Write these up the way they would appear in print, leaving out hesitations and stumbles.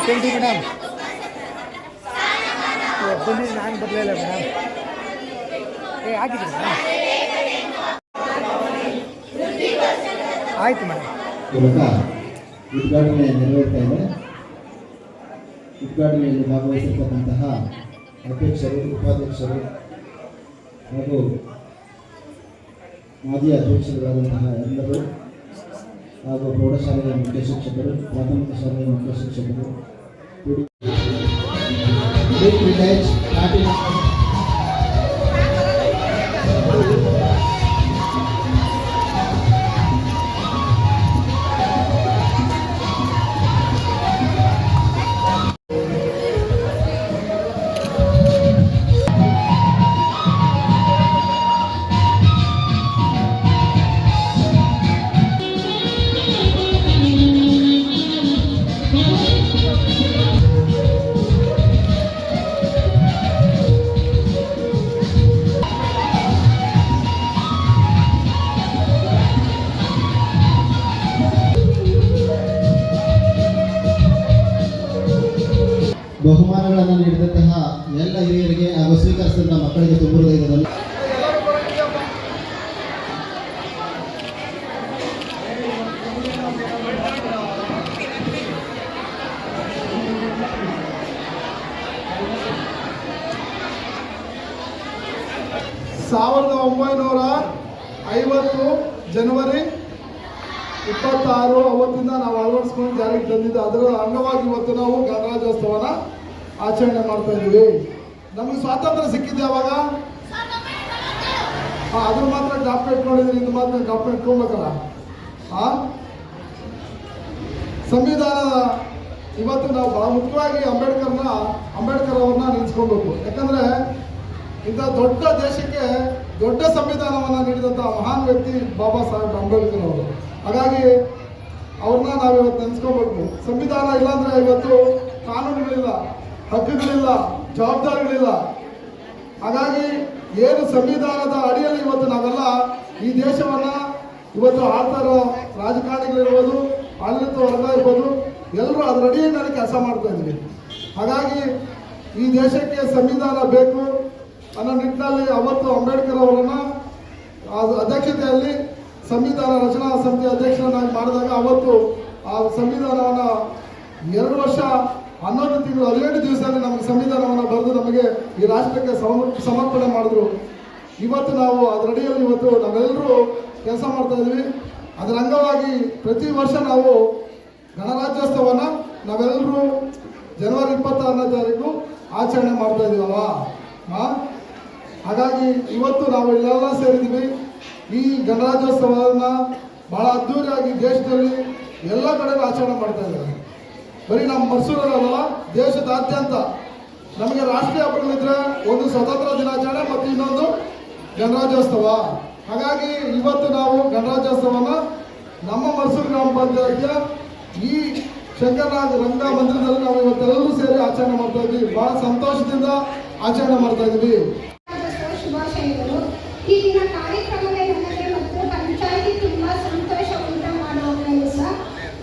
ಕೇಳಿ ಮೇಡಮ್ ಬನ್ನಿ ನಾನು ಬರಲಿಲ್ಲ ಮೇಡಮ್ ಆಗಿದ್ರಿ ಆಯಿತು ಮೇಡಮ್. ಇವಾಗ ಉದ್ಘಾಟನೆ ನೆರವೇರ್ತಾ ಇದೆ. ಉದ್ಘಾಟನೆಯಲ್ಲಿ ಭಾಗವಹಿಸಿರ್ತಕ್ಕಂತಹ ಅಧ್ಯಕ್ಷರು, ಉಪಾಧ್ಯಕ್ಷರು ಹಾಗೂ ಮಾಜಿ ಅಧ್ಯಕ್ಷರುಗಳಾದಂತಹ ಎಲ್ಲರೂ ಹಾಗೂ ಪ್ರೌಢಶಾಲೆಯ ಮುಖ್ಯ ಶಿಕ್ಷಕರು, ಪ್ರಾಥಮಿಕ ಶಾಲೆಯ ಮುಖ್ಯ ಶಿಕ್ಷಕರು ಬಹುಮಾನಗಳನ್ನು ನೀಡಿದಂತಹ ಎಲ್ಲ ಹಿರಿಯರಿಗೆ ಹಾಗೂ ಸ್ವೀಕರಿಸಿದಂತಹ ಮಕ್ಕಳಿಗೆ ತುಂಬ ಹೃದಯದಲ್ಲಿ ಜನವರಿ 26 ಅವತ್ತಿಂದ ನಾವು ಅಳವಡಿಸ್ಕೊಂಡು ಜಾರಿಗೆ ತಂದಿದ್ದು. ಅದರ ಅಂಗವಾಗಿ ಇವತ್ತು ನಾವು ಗಣರಾಜ್ಯೋತ್ಸವನ ಆಚರಣೆ ಮಾಡ್ತಾ ಇದ್ದೀವಿ. ನಮಗೆ ಸ್ವಾತಂತ್ರ್ಯ ಸಿಕ್ಕಿದ್ದೆ ಅವಾಗ ಅದ್ರ ಮಾತ್ರ ಜ್ಞಾಪಕ ಇಟ್ಕೊಂಡಿದ್ದೀನಿ, ಇದು ಮಾತ್ರ ಜ್ಞಾಪಕ ಇಟ್ಕೊಬೇಕಲ್ಲ. ಸಂವಿಧಾನದ ಇವತ್ತು ನಾವು ಬಹಳ ಮುಖ್ಯವಾಗಿ ಅಂಬೇಡ್ಕರ್ ಅವ್ರನ್ನ ನೆನೆಸ್ಕೊಬೇಕು. ಯಾಕಂದ್ರೆ ಇಂಥ ದೊಡ್ಡ ದೇಶಕ್ಕೆ ದೊಡ್ಡ ಸಂವಿಧಾನವನ್ನು ನೀಡಿದಂಥ ಮಹಾನ್ ವ್ಯಕ್ತಿ ಬಾಬಾ ಸಾಹೇಬ್ ಅಂಬೇಡ್ಕರ್ ಅವರು. ಹಾಗಾಗಿ ಅವ್ರನ್ನ ನಾವಿವತ್ತು ನೆನೆಸ್ಕೋಬೇಕು. ಸಂವಿಧಾನ ಇಲ್ಲಾಂದ್ರೆ ಇವತ್ತು ಕಾನೂನುಗಳಿಲ್ಲ, ಹಕ್ಕುಗಳಿಲ್ಲ, ಜವಾಬ್ದಾರಿಗಳಿಲ್ಲ. ಹಾಗಾಗಿ ಏನು ಸಂವಿಧಾನದ ಅಡಿಯಲ್ಲಿ ಇವತ್ತು ನಾವೆಲ್ಲ ಈ ದೇಶವನ್ನ ಇವತ್ತು ಆಳ್ತಾ ಇರೋ ರಾಜಕಾರಣಿಗಳಿರ್ಬೋದು, ಆಡಳಿತ ವರ್ಗ ಇರ್ಬೋದು, ಎಲ್ಲರೂ ಅದರ ಅಡಿಯಲ್ಲಿ ಕೆಲಸ ಮಾಡ್ತಾ ಇದ್ವಿ. ಹಾಗಾಗಿ ಈ ದೇಶಕ್ಕೆ ಸಂವಿಧಾನ ಬೇಕು ಅನ್ನೋ ನಿಟ್ಟಿನಲ್ಲಿ ಅವತ್ತು ಅಂಬೇಡ್ಕರ್ ಅವರನ್ನ ಅಧ್ಯಕ್ಷತೆಯಲ್ಲಿ ಸಂವಿಧಾನ ರಚನಾ ಸಮಿತಿ ಅಧ್ಯಕ್ಷರನ್ನಾಗಿ ಮಾಡಿದಾಗ ಅವತ್ತು ಆ ಸಂವಿಧಾನವನ್ನು 2 ವರ್ಷ 11 ತಿಂಗಳು 18 ದಿವಸದಲ್ಲಿ ನಮಗೆ ಸಂವಿಧಾನವನ್ನು ಬರೆದು ನಮಗೆ ಈ ರಾಷ್ಟ್ರಕ್ಕೆ ಸಮರ್ಪಣೆ ಮಾಡಿದ್ರು. ಇವತ್ತು ನಾವು ಅದರಡಿಯಲ್ಲಿ ಇವತ್ತು ನಾವೆಲ್ಲರೂ ಕೆಲಸ ಮಾಡ್ತಾ ಇದ್ವಿ. ಅದರ ಅಂಗವಾಗಿ ಪ್ರತಿ ವರ್ಷ ನಾವು ಗಣರಾಜ್ಯೋತ್ಸವನ ನಾವೆಲ್ಲರೂ ಜನವರಿ 26ನೇ ತಾರೀಕು ಆಚರಣೆ ಮಾಡ್ತಾ ಇದೀವಲ್ವಾ. ಹಾಗಾಗಿ ಇವತ್ತು ನಾವು ಇಲ್ಲೆಲ್ಲ ಸೇರಿದ್ದೀವಿ. ಈ ಗಣರಾಜ್ಯೋತ್ಸವವನ್ನು ಬಹಳ ಅದ್ದೂರಿಯಾಗಿ ದೇಶದಲ್ಲಿ ಎಲ್ಲ ಕಡೆ ಆಚರಣೆ ಮಾಡ್ತಾ ಇದ್ದಾರೆ. ಬರೀ ನಮ್ಮ ಮೈಸೂರಲ್ಲ, ದೇಶದಾದ್ಯಂತ ನಮಗೆ ರಾಷ್ಟ್ರೀಯ ಹಬ್ಬಗಳಿದ್ರೆ ಒಂದು ಸ್ವತಂತ್ರ ದಿನಾಚರಣೆ ಮತ್ತು ಇನ್ನೊಂದು ಗಣರಾಜ್ಯೋತ್ಸವ. ಹಾಗಾಗಿ ಇವತ್ತು ನಾವು ಗಣರಾಜ್ಯೋತ್ಸವನ ನಮ್ಮ ಮೈಸೂರು ಗ್ರಾಮ ಪಂಚಾಯತಿಯ ಈ ಶಂಕರನಾಗ್ ರಂಗ ಮಂದಿರದಲ್ಲಿ ನಾವು ಇವತ್ತೆಲ್ಲರೂ ಸೇರಿ ಆಚರಣೆ ಮಾಡ್ತಾ ಇದ್ವಿ. ಬಹಳ ಸಂತೋಷದಿಂದ ಆಚರಣೆ ಮಾಡ್ತಾ ಇದ್ವಿ. ಶುಭಾಶಯಗಳು. ಈ ದಿನ ಕಾರ್ಯಕ್ರಮದಲ್ಲಿ ನನಗೆ ಮತ್ತು ಪಂಚಾಯಿತಿ ತುಂಬಾ ಸಂತೋಷ ಉಂಟು ಮಾಡುವ ಕೆಲಸ.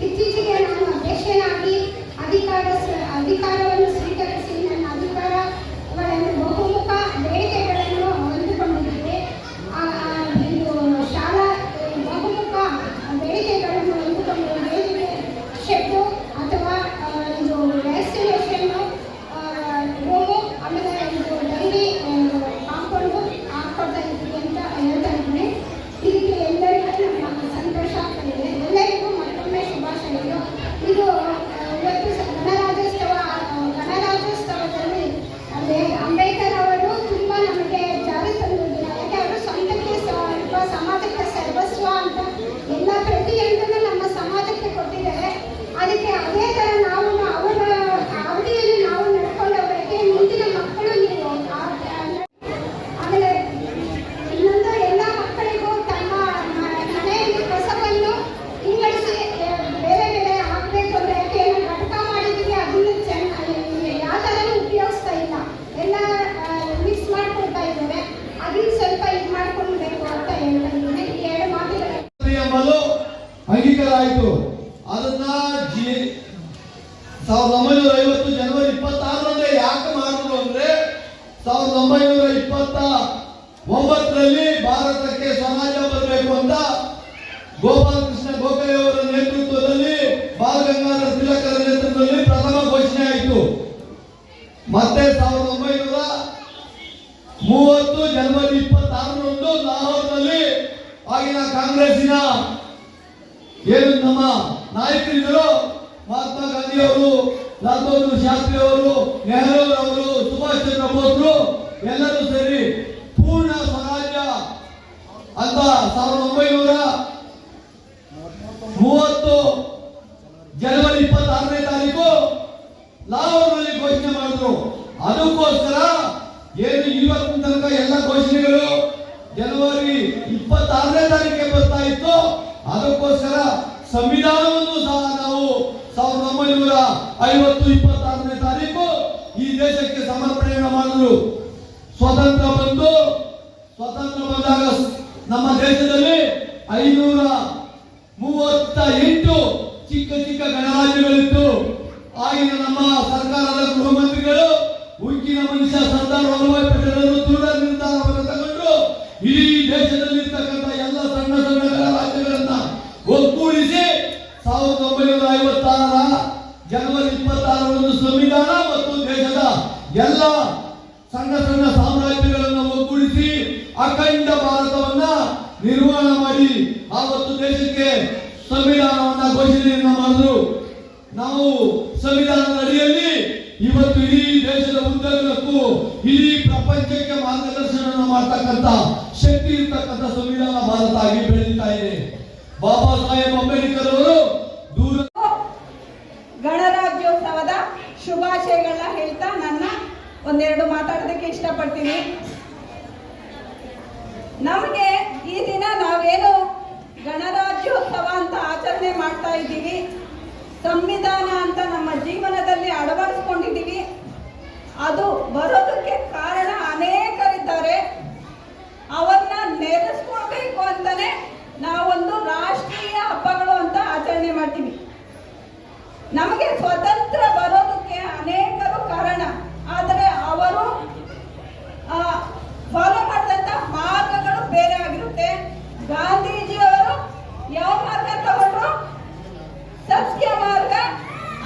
ಇತ್ತೀಚೆಗೆ ನಾನು ಅಧ್ಯಕ್ಷನಾಗಿ ಅಧಿಕಾರವನ್ನು ಸ್ವೀಕರಿಸಿ ನನ್ನ ಅಧಿಕಾರಗಳನ್ನು ಬಹುಮುಖ ಬೇಡಿಕೆಗಳನ್ನು ಹೊಂದಿಕೊಂಡಿದ್ದೆ. ಇದು ಶಾಲಾ ಬಹುಮುಖ ಬೇಡಿಕೆಗಳನ್ನು ಹೊಂದಿಕೊಂಡಿದ್ದೆ. ಶೆಡ್ಡು ಅಥವಾ ಇದು ವ್ಯಾಕ್ಸಿನೇಷನ್ ರೂಮು, ಆಮೇಲೆ ಇದು ಡೈರಿ ಕಾಂಪೌಂಡು ಹಾಕೊಡ್ತಾ ಇದ್ದೀವಿ ಅಂತ ಹೇಳ್ತಾ ಇದ್ದೀನಿ. ಇದಕ್ಕೆ ಎಲ್ಲರಿಗೂ ನಮ್ಮ ಸಂತೋಷ ಆಗ್ತಾ ಇದೆ. ಎಲ್ಲರಿಗೂ ಮತ್ತೊಮ್ಮೆ ಶುಭಾಶಯಗಳು. ಇದು ಇವತ್ತು ಗಣರಾಜ್ಯೋತ್ಸವದಲ್ಲಿ ಅಂಬೇಡ್ಕರ್ ಅವರು ತುಂಬ ನಮಗೆ ಜಾರಿ ತಂದಿದ್ದಾರೆ. ಯಾಕೆ ಅವರು ಸ್ವಂತಕ್ಕೆ ಸಮಾಜಕ್ಕೆ ಸರ್ವಸ್ವ ಅಂತ ಎಲ್ಲ ಪ್ರತಿಯೊಂದನ್ನು ನಮ್ಮ ಸಮಾಜಕ್ಕೆ ಕೊಟ್ಟಿದ್ದಾರೆ. ಅದಕ್ಕೆ ಅದೇ ಥರ ನಾವು ಅವರ ಅವಧಿಯಲ್ಲಿ ನಾವು ನಡ್ಕೊಂಡವರಿಗೆ ಮುಂದಿನ ಮಕ್ಕಳು ನೀವು ಆಮೇಲೆ ಇನ್ನೊಂದು ಎಲ್ಲ ಮಕ್ಕಳಿಗೂ ತಮ್ಮ ಮನೆಯಲ್ಲಿ ಕಸವನ್ನು ಇಂಗಳಿಸಿ ಬೇರೆ ಬೇರೆ ಹಾಕಬೇಕು ಅಂದರೆ ಏನು ಘಟಕ ಮಾಡಿದ್ದೀವಿ ಅದನ್ನು ಯಾವ ಥರನೂ ಉಪಯೋಗಿಸ್ತಾ ಇಲ್ಲ, ಎಲ್ಲ ಮಿಕ್ಸ್ ಮಾಡ್ಕೊಳ್ತಾ ಇದ್ದಾರೆ. ಅದನ್ನು ಸ್ವಲ್ಪ ಇದು ಮಾಡ್ಕೊಳ್ಬೇಕು ಅಂತ ಹೇಳ್ತಾ ಇದ್ದೀನಿ. ಈ 2 ಮಾತುಗಳು ಅಂಗೀಕಾರ ಆಯಿತು. ಅದನ್ನ 1950 ಜನವರಿ 26ರಂದೇ ಯಾಕೆ ಮಾಡಿದ್ರು ಅಂದ್ರೆ 1929ರಲ್ಲಿ ಭಾರತಕ್ಕೆ ಸ್ವರಾಜ್ಯ ಬರಬೇಕು ಅಂತ ಗೋಪಾಲಕೃಷ್ಣ ಗೋಖಲೆ ಅವರ ನೇತೃತ್ವದಲ್ಲಿ ಬಾಲ ಗಂಗಾಧರ ತಿಲಕರ ನೇತೃತ್ವದಲ್ಲಿ ಪ್ರಥಮ ಘೋಷಣೆ ಆಯಿತು. ಮತ್ತೆ 1930 ಜನವರಿ 26ರಂದು ಲಾಹೋರ್ನಲ್ಲಿ ಆಗಿನ ಕಾಂಗ್ರೆಸ್ಸಿನ ಏನು ನಮ್ಮ ನಾಯಕರಿದ್ದರು ಮಹಾತ್ಮ ಗಾಂಧಿ ಅವರು, ಲಾಲ್ ಬಹದ್ದೂರ್ ಶಾಸ್ತ್ರಿ ಅವರು, ನೆಹರು ಅವರು, ಸುಭಾಷ್ ಚಂದ್ರ ಬೋಸ್ರು ಎಲ್ಲರೂ ಸೇರಿ ಪೂರ್ಣ ಸ್ವರಾಜ್ಯ ಅಂತ 1930 ಜನವರಿ 26ನೇ ತಾರೀಕು ಲಾಹೋರ್ನಲ್ಲಿ ಘೋಷಣೆ ಮಾಡಿದ್ರು. ಅದಕ್ಕೋಸ್ಕರ ಏನು ಇವತ್ತಿನ ತನಕ ಎಲ್ಲ ಘೋಷಣೆಗಳು ಜನವರಿ 26ನೇ ತಾರೀಕಿಗೆ ಬರ್ತಾ ಇತ್ತು. ಅದಕ್ಕೋಸ್ಕರ ಸಂವಿಧಾನವನ್ನು ಸಹ ನಾವು 1950 26ನೇ ತಾರೀಕು ಈ ದೇಶಕ್ಕೆ ಸಮರ್ಪಣೆಯನ್ನು ಮಾಡಿದ್ರು. ಸ್ವತಂತ್ರ ಬಂದಾಗ ನಮ್ಮ ದೇಶದಲ್ಲಿ 538 ಚಿಕ್ಕ ಚಿಕ್ಕ ಗಣರಾಜ್ಯಗಳಿತ್ತು. ಆಗಿನ ನಮ್ಮ ಸರ್ಕಾರದ ಗೃಹ ಮಂತ್ರಿಗಳು ಉಕ್ಕಿನ ಮನುಷ್ಯ ಸರ್ದಾರ್ ವಲ್ಲಭಾಯ್ ಪಟೇಲರು ದೃಢ ನಿರ್ಧಾರವನ್ನು ತಗೊಂಡು ಇಡೀ ದೇಶದಲ್ಲಿರ್ತಕ್ಕಂಥ ಎಲ್ಲ ಸಣ್ಣ ಸಣ್ಣ ಗಣರಾಜ್ಯಗಳನ್ನ ಒಗ್ಗೂಡಿಸಿ 1956 ಜನವರಿ 26ರಂದು ಸಂವಿಧಾನ ಮತ್ತು ದೇಶದ ಎಲ್ಲ ಸಣ್ಣ ಸಣ್ಣ ಸಾಮ್ರಾಜ್ಯಗಳನ್ನು ಒಗ್ಗೂಡಿಸಿ ಅಖಂಡ ಭಾರತವನ್ನ ನಿರ್ಮಾಣ ಮಾಡಿ ಆವತ್ತು ದೇಶಕ್ಕೆ ಸಂವಿಧಾನವನ್ನ ಘೋಷಣೆಯನ್ನ ಮಾಡಿದ್ರು. ನಾವು ಸಂವಿಧಾನದ ಅಡಿಯಲ್ಲಿ ಇವತ್ತು ಇಡೀ ದೇಶದ ಉದ್ದಗಲಕ್ಕೂ ಇಡೀ ಪ್ರಪಂಚಕ್ಕೆ ಮಾರ್ಗದರ್ಶನ ಮಾಡ್ತಕ್ಕಂಥ ಶಕ್ತಿ ಇರ್ತಕ್ಕಂಥ ಸಂವಿಧಾನ ಭಾರತ ಆಗಿ ಬೆಳೀತಾ ಇದೆ. ಬಾಬಾ ಸಾಹೇಬ್ ಅಂಬೇಡ್ಕರ್ ಅವರು ಗಣರಾಜ್ಯೋತ್ಸವದ ಶುಭಾಶಯಗಳನ್ನ ಹೇಳ್ತಾ ನನ್ನ ಒಂದೆರಡು ಮಾತಾಡೋದಕ್ಕೆ ಇಷ್ಟಪಡ್ತೀನಿ. ನಮಗೆ ಈ ದಿನ ನಾವೇನು ಗಣರಾಜ್ಯೋತ್ಸವ ಅಂತ ಆಚರಣೆ ಮಾಡ್ತಾ ಇದ್ದೀವಿ, ಸಂವಿಧಾನ ಅಂತ ನಮ್ಮ ಜೀವನದಲ್ಲಿ ಅಳವಡಿಸ್ಕೊಂಡಿದ್ದೀವಿ. ಅದು ಬರೋದಕ್ಕೆ ಕಾರಣ ಅನೇಕರಿದ್ದಾರೆ. ಅವನ್ನ ನೆನೆಸ್ಕೊಳ್ಬೇಕು ಅಂತಾನೆ ನಾವೊಂದು ರಾಷ್ಟ್ರೀಯ ಹಬ್ಬಗಳು ಅಂತ ಆಚರಣೆ ಮಾಡ್ತೀವಿ. ನಮಗೆ ಸ್ವತಂತ್ರ ಬರೋದಕ್ಕೆ ಅನೇಕರು ಕಾರಣ, ಆದರೆ ಅವರು ಫಾಲೋ ಮಾಡಿದಂಥ ಮಾರ್ಗಗಳು ಬೇರೆ ಆಗಿರುತ್ತೆ. ಗಾಂಧೀಜಿಯವರು ಯಾವ ಮಾರ್ಗ ತಗೊಂಡ್ರು? ಸತ್ಯ ಮಾರ್ಗ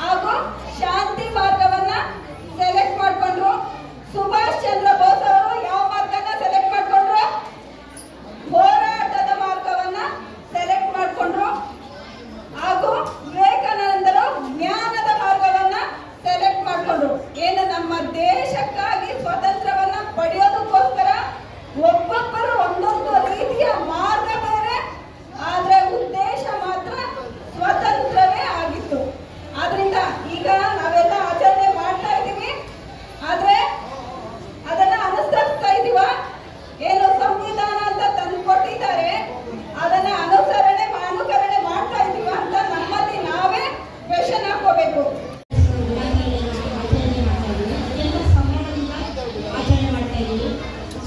ಹಾಗೂ ಶಾಂತಿ ಮಾರ್ಗವನ್ನ ಸೆಲೆಕ್ಟ್ ಮಾಡ್ಕೊಂಡ್ರು. ಸುಭಾಷ್ ಚಂದ್ರ ಬೋಸ್ ಅವರು ಯಾವ ಮಾರ್ಗನ ಸೆಲೆಕ್ಟ್ ಮಾಡ್ಕೊಂಡ್ರು? ಹೋರಾಟದ ಮಾರ್ಗವನ್ನ ಸೆಲೆಕ್ಟ್ ಮಾಡ್ಕೊಂಡ್ರು. ಹಾಗೂ ವಿವೇಕಾನಂದರು ಜ್ಞಾನದ ಮಾರ್ಗವನ್ನ ಸೆಲೆಕ್ಟ್ ಮಾಡ್ಕೊಂಡ್ರು. ಏನು ನಮ್ಮ ದೇಶಕ್ಕಾಗಿ ಸ್ವತಂತ್ರವನ್ನ ಪಡೆಯೋದಕ್ಕೋಸ್ಕರ ಒಬ್ಬೊಬ್ಬರು ಒಂದೊಂದು ರೀತಿಯ ಮಾರ್ಗ ಬೇರೆ, ಆದ್ರೆ ಉದ್ದೇಶ ಮಾತ್ರ ಸ್ವತಂತ್ರವೇ ಆಗಿತ್ತು. ಆದ್ರಿಂದ ಈಗ ನಾವೆಲ್ಲ ಆಚರಣೆ ಮಾಡ್ತಾ ಇದ್ದೀವಿ, ಆದ್ರೆ ಅದನ್ನ ಅನುಸರಿಸ್ತಾ ಇದೀವ? ಏನು ಸಂವಿಧಾನ ಅಂತ ತಂದುಕೊಟ್ಟಿದ್ದಾರೆ ಅದನ್ನ ಅನುಕರಣೆ ಮಾಡ್ತಾ ಇದೀವ ಅಂತ ನಮ್ಮಲ್ಲಿ ನಾವೇ ಕ್ವೆಶ್ಚನ್ ಹಾಕೋಬೇಕು. ಆಚರಣೆ ಮಾಡ್ತಾ ಇದ್ದೀವಿ.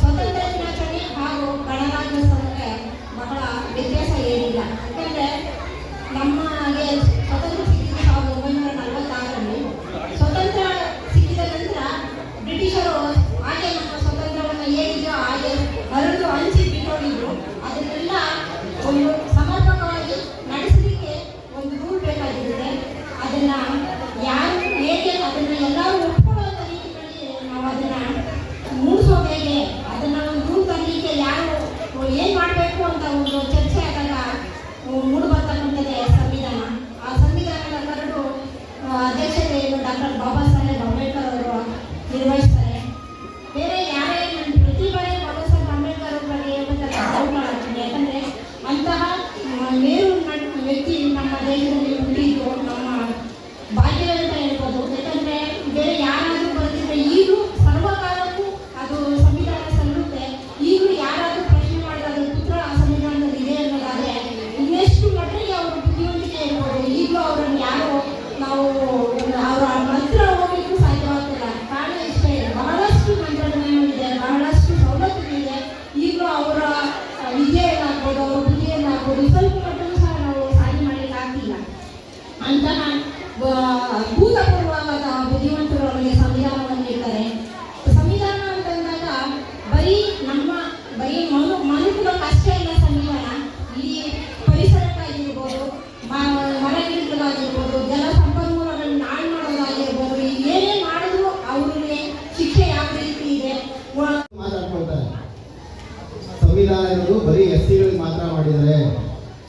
ಸ್ವತಂತ್ರ ದಿನಾಚರಣೆ ಹಾಗೂ ಗಣರಾಜ್ಯೋತ್ಸವಕ್ಕೆ ಬಹಳ ವ್ಯತ್ಯಾಸ ಏನಿಲ್ಲ. ಯಾಕಂದ್ರೆ ನಮಗೆ ಸ್ವತಂತ್ರ ಸಿಕ್ಕಿದ್ದು 1946ರಲ್ಲಿ. ಸ್ವತಂತ್ರ ಸಿಕ್ಕಿದ ನಂತರ ಬ್ರಿಟಿಷರು ಹಾಗೆ ನಮ್ಮ ಸ್ವತಂತ್ರವನ್ನು ಏನಿದೆಯೋ ಹಾಗೆ ಹರಿದು ಹಂಚಿ ಬಿಟ್ಟೋಗಿದ್ರು. ಅದನ್ನೆಲ್ಲ ಒಂದು ಸಮರ್ಪಕವಾಗಿ ನಡೆಸಲಿಕ್ಕೆ ಒಂದು ರೂಲ್ ಬೇಕಾಗಿರುತ್ತೆ. ಅದನ್ನ ಯಾರು ಹೇಗೆ ಅದನ್ನ ಎಲ್ಲರೂ ಒಪ್ಕೊಳ್ಳುವಂಥ ರೀತಿಯಲ್ಲಿ ನಾವು ಅದನ್ನ ಮೂಡಿಸೋದು ಹೇಗೆ, ಅದನ್ನ ಒಂದು ರೂಲ್ ತರಲಿಕ್ಕೆ ಯಾರು ಏನ್ ಮಾಡಬೇಕು ಅಂತ ಒಂದು ಚರ್ಚೆ ಆದಾಗ ಮೂಡಿಬರ್ತಕ್ಕಂಥದ್ದೇ ಸಂವಿಧಾನ. ಆ ಸಂವಿಧಾನದ ಕರಡು ಅಧ್ಯಕ್ಷತೆಯನ್ನು ಡಾಕ್ಟರ್ ಬಾಬಾ ಸಾಹೇಬ್ ಅಂಬೇಡ್ಕರ್ ಅವರು ನಿರ್ವಹಿಸ್ತಾರೆ. ಬೇರೆ ಯಾರೇ ಪ್ರತಿ ಬಾರಿ ಬಾಬಾ ಸಾಹೇಬ್ ಅಂಬೇಡ್ಕರ್ ಅವ್ರ ಬಗ್ಗೆ ಹೇಳ್ಬೇಕಾಗ್ತದೆ. ಯಾಕಂದ್ರೆ ಅಂತಹ ಮೇರು ವ್ಯಕ್ತಿ ನಮ್ಮ ದೇಶದಲ್ಲಿ ಹುಟ್ಟಿದ್ದು ನಮ್ಮ ಭಾಗ್ಯ ಅಂತ ಹೇಳ್ಬೋದು. ಯಾಕಂದ್ರೆ ಬೇರೆ ಯಾರಾದ್ರೂ ಬರೆದಿದ್ರೆ ಈಗಲೂ ಸರ್ವಕಾಲಕ್ಕೂ ಅದು ಸಂವಿಧಾನ ಸಲ್ಲುತ್ತೆ. ಈಗಲೂ ಯಾರಾದ್ರೂ ಪ್ರಶ್ನೆ ಮಾಡಿದ್ರೆ ಅದ್ರ ಪುತ್ರ ಆ ಸಂವಿಧಾನದಲ್ಲಿ ಇದೆ ಅನ್ನೋದಾದ್ರೆ ಇನ್ನೆಷ್ಟು ಮಟ್ಟಿಗೆ ಅವರು ಬುದ್ಧಿವಂತಿಕೆ ಇರ್ಬೋದು. ಈಗಲೂ ಅವರನ್ನು ಯಾರು ನಾವು ಅವರ ಮಂತ್ರ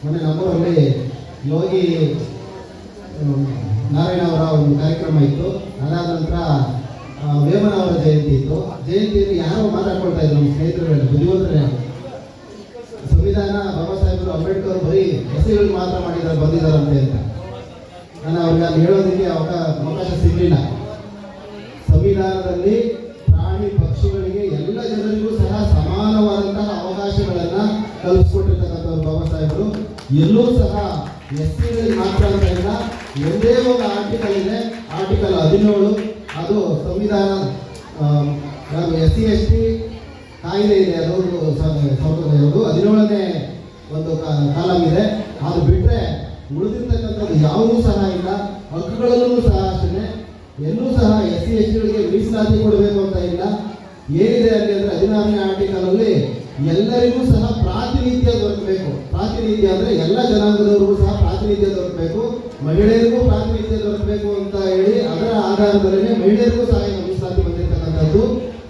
ಮೊನ್ನೆ ನಮ್ಮೂರಲ್ಲಿ ಯೋಗಿ ನಾರಾಯಣ ಅವರ ಒಂದು ಕಾರ್ಯಕ್ರಮ ಇತ್ತು. ಅದಾದ ನಂತರ ವೇಮನ ಅವರ ಜಯಂತಿ ಇತ್ತು. ಜಯಂತಿಯಲ್ಲಿ ಯಾರೋ ಮಾತಾಡ್ಕೊಳ್ತಾ ಇದ್ರು ನಮ್ಮ ಸ್ನೇಹಿತರು, ಬುದ್ಧಿವಂತರೇ, ಸಂವಿಧಾನ ಬಾಬಾ ಸಾಹೇಬರು ಅಂಬೇಡ್ಕರ್ ಬರೀ ಹೆಸರುಗಳು ಮಾತ್ರ ಬಂದಿದ್ದಾರಂತೆ ಅಂತ. ನಾನು ಅವ್ರಿಗೆ ಅಲ್ಲಿ ಹೇಳೋದಕ್ಕೆ ಅವಕಾಶ ಸಿಗಲಿಲ್ಲ. ಸಂವಿಧಾನದಲ್ಲಿ ಪ್ರಾಣಿ ಪಕ್ಷಿಗಳಿಗೆ ಎಲ್ಲ ಜನರಿಗೂ ಸಹ ಸಮಾನವಾದಂತಹ ಅವಕಾಶಗಳನ್ನು ಕಲ್ಪಿಸ್ಕೊಟ್ಟಿರ್ತಕ್ಕಂಥವ್ರು ಬಾಬಾ ಸಾಹೇಬರು. ಎಲ್ಲೂ ಸಹ ಎಸ್ಸಿಗಳಿಗೆ ಮಾತ್ರ ಅಂತ ಇಲ್ಲ, ಒಂದೇ ಒಂದು ಆರ್ಟಿಕಲ್ ಇದೆ, ಆರ್ಟಿಕಲ್ 17, ಅದು ಸಂವಿಧಾನ SC ST ಕಾಯ್ದೆ ಇದೆ, ಅದು 17ನೇ ಒಂದು ಕಾಲಮ್ ಇದೆ. ಅದು ಬಿಟ್ಟರೆ ಉಳಿದಿರ್ತಕ್ಕಂಥದ್ದು ಯಾವುದೂ ಸಹ ಇಲ್ಲ. ಹಕ್ಕುಗಳಲ್ಲೂ ಸಹ ಅಷ್ಟೇ, ಎಲ್ಲೂ ಸಹ SC STಗಳಿಗೆ ಮೀಸಲಾತಿ ಕೊಡಬೇಕು ಅಂತ ಇಲ್ಲ. ಏನಿದೆ ಅಲ್ಲಿ ಅಂದರೆ 16ನೇ ಆರ್ಟಿಕಲ್ ಅಲ್ಲಿ ಎಲ್ಲರಿಗೂ ಸಹ ಪ್ರಾತಿನಿಧ್ಯ ದೊರಕಬೇಕು. ಪ್ರಾತಿನಿಧ್ಯ ಅಂದರೆ ಎಲ್ಲ ಜನಾಂಗದವರಿಗೂ ಸಹ ಪ್ರಾತಿನಿಧ್ಯ ದೊರಕಬೇಕು, ಮಹಿಳೆಯರಿಗೂ ಪ್ರಾತಿನಿಧ್ಯ ದೊರಕಬೇಕು ಅಂತ ಹೇಳಿ ಅದರ ಆಧಾರದಲ್ಲೇ ಮಹಿಳೆಯರಿಗೂ ಸಹ ಮೀಸಲಾತಿ ಬಂದಿರತಕ್ಕಂಥದ್ದು.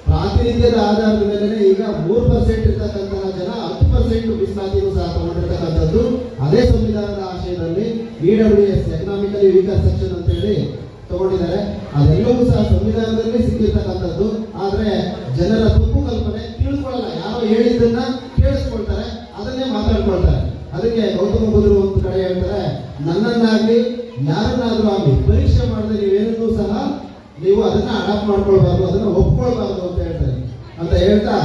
ಪ್ರಾತಿನಿಧ್ಯದ ಆಧಾರದ ಮೇಲೆ ಈಗ 3% ಇರ್ತಕ್ಕಂತಹ ಜನ 10% ಮೀಸಲಾತಿಗೂ ಸಹ ತಗೊಂಡಿರ್ತಕ್ಕಂಥದ್ದು. ಅದೇ ಸಂವಿಧಾನದ ಆಶಯದಲ್ಲಿ EWS ಎಕನಾಮಿಕಲಿ ವೀಕರ್ ಸೆಕ್ಷನ್ ಅಂತ ಹೇಳಿ ತಗೊಂಡಿದ್ದಾರೆ. ಅದೆಲ್ಲವೂ ಸಹ ಸಂವಿಧಾನದಲ್ಲಿ ಸಿಕ್ಕಿರ್ತಕ್ಕಂಥದ್ದು. ಆದರೆ ಜನರ ತಪ್ಪು ಕಲ್ಪನೆ ತಿಳ್ಕೊಳ್ಳಲ್ಲ, ಯಾರೋ ಹೇಳಿದ್ದನ್ನ ಕೇಳಿಸ್ಕೊಳ್ತಾರೆ, ಅದನ್ನೇ ಮಾತಾಡ್ಕೊಳ್ತಾರೆ. ಅದಕ್ಕೆ ಗೌತಮ ಬುದ್ಧರು ಒಂದು ಕಡೆ ಹೇಳ್ತಾರೆ, ನನ್ನನ್ನಾಗ್ಲಿ ಯಾರನ್ನಾದ್ರೂ ಆಗಲಿ ಪರೀಕ್ಷೆ ಮಾಡಿದ್ರೆ ನೀವೇನನ್ನೂ ಸಹ ನೀವು ಅದನ್ನ ಅಡಾಪ್ಟ್ ಮಾಡ್ಕೊಳ್ಬಾರ್ದು, ಅದನ್ನ ಒಪ್ಕೊಳ್ಬಾರ್ದು ಅಂತ ಹೇಳ್ತಾರೆ. ಅಂತ ಹೇಳ್ತಾ